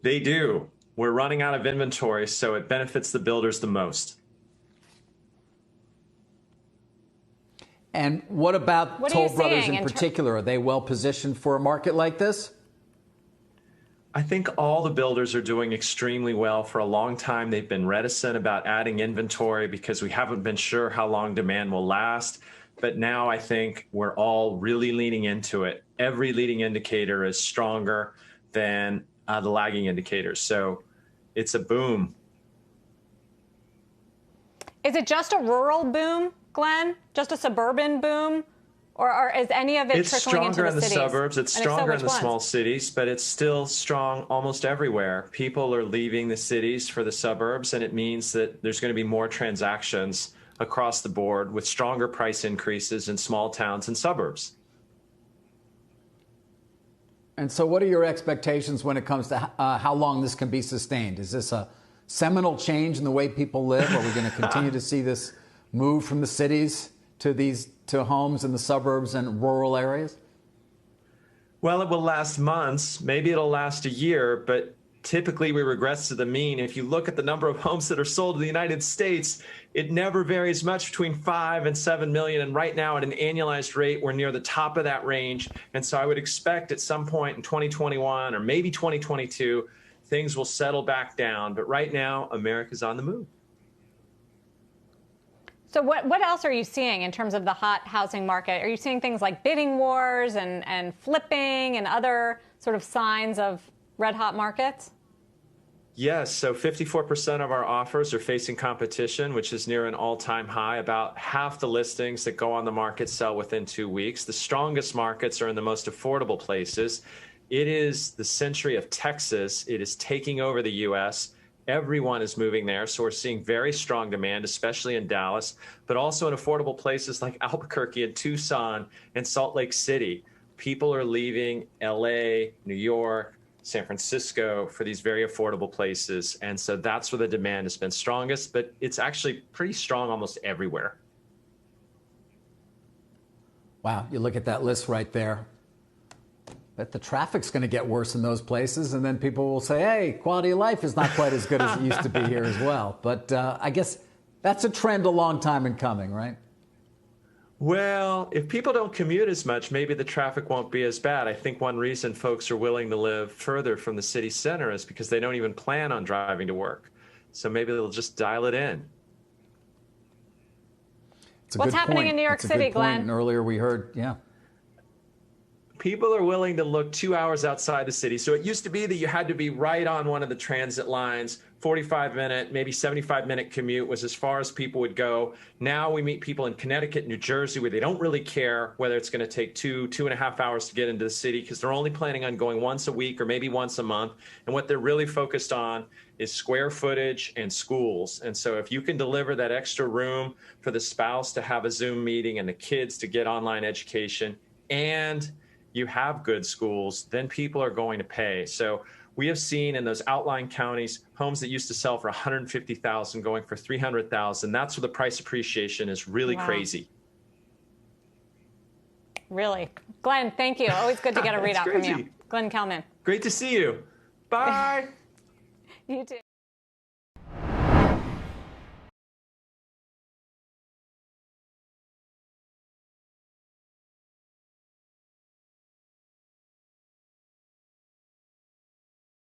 They do. We're running out of inventory, so it benefits the builders the most. And what about Toll Brothers in particular? Are they well positioned for a market like this? I think all the builders are doing extremely well. For a long time, they've been reticent about adding inventory because we haven't been sure how long demand will last. But now I think we're all really leaning into it. Every leading indicator is stronger than the lagging indicators. So it's a boom. Is it just a rural boom, Glenn? Just a suburban boom? Or is any of it trickling into the cities? It's stronger in the suburbs. It's stronger in the small cities, but it's still strong almost everywhere. People are leaving the cities for the suburbs, and it means that there's going to be more transactions across the board with stronger price increases in small towns and suburbs. And so what are your expectations when it comes to how long this can be sustained? Is this a seminal change in the way people live? Are we going to continue to see this move from the cities to homes in the suburbs and rural areas? Well, it will last months. Maybe it'll last a year, but typically we regress to the mean. If you look at the number of homes that are sold in the United States, it never varies much between 5 and 7 million. And right now at an annualized rate, we're near the top of that range. And so I would expect at some point in 2021 or maybe 2022, things will settle back down. But right now, America's on the move. So what else are you seeing in terms of the hot housing market? Are you seeing things like bidding wars and flipping and other sort of signs of red hot markets? Yes, so 54% of our offers are facing competition, which is near an all-time high. About half the listings that go on the market sell within 2 weeks. The strongest markets are in the most affordable places. It is the century of Texas. It is taking over the U.S. Everyone is moving there, so we're seeing very strong demand, especially in Dallas, but also in affordable places like Albuquerque and Tucson and Salt Lake City. People are leaving L.A., New York, San Francisco for these very affordable places, and so that's where the demand has been strongest, but it's actually pretty strong almost everywhere. Wow, you look at that list right there. But the traffic's going to get worse in those places, and then people will say, hey, quality of life is not quite as good as it used to be here as well. But I guess that's a trend a long time in coming, right? Well, if people don't commute as much, maybe the traffic won't be as bad. I think one reason folks are willing to live further from the city center is because they don't even plan on driving to work. So maybe they'll just dial it in. What's happening in New York City, Glenn? And earlier we heard, yeah. People are willing to look 2 hours outside the city. So it used to be that you had to be right on one of the transit lines. 45-minute, maybe 75-minute commute was as far as people would go. Now we meet people in Connecticut, New Jersey, where they don't really care whether it's going to take 2.5 hours to get into the city because they're only planning on going once a week or maybe once a month. And what they're really focused on is square footage and schools. And so if you can deliver that extra room for the spouse to have a Zoom meeting and the kids to get online education and you have good schools, then people are going to pay. So we have seen in those outlying counties, homes that used to sell for $150,000 going for $300,000. That's where the price appreciation is really crazy. Really. Glenn, thank you. Always good to get a readout from you. Glenn Kelman. Great to see you. Bye. You too.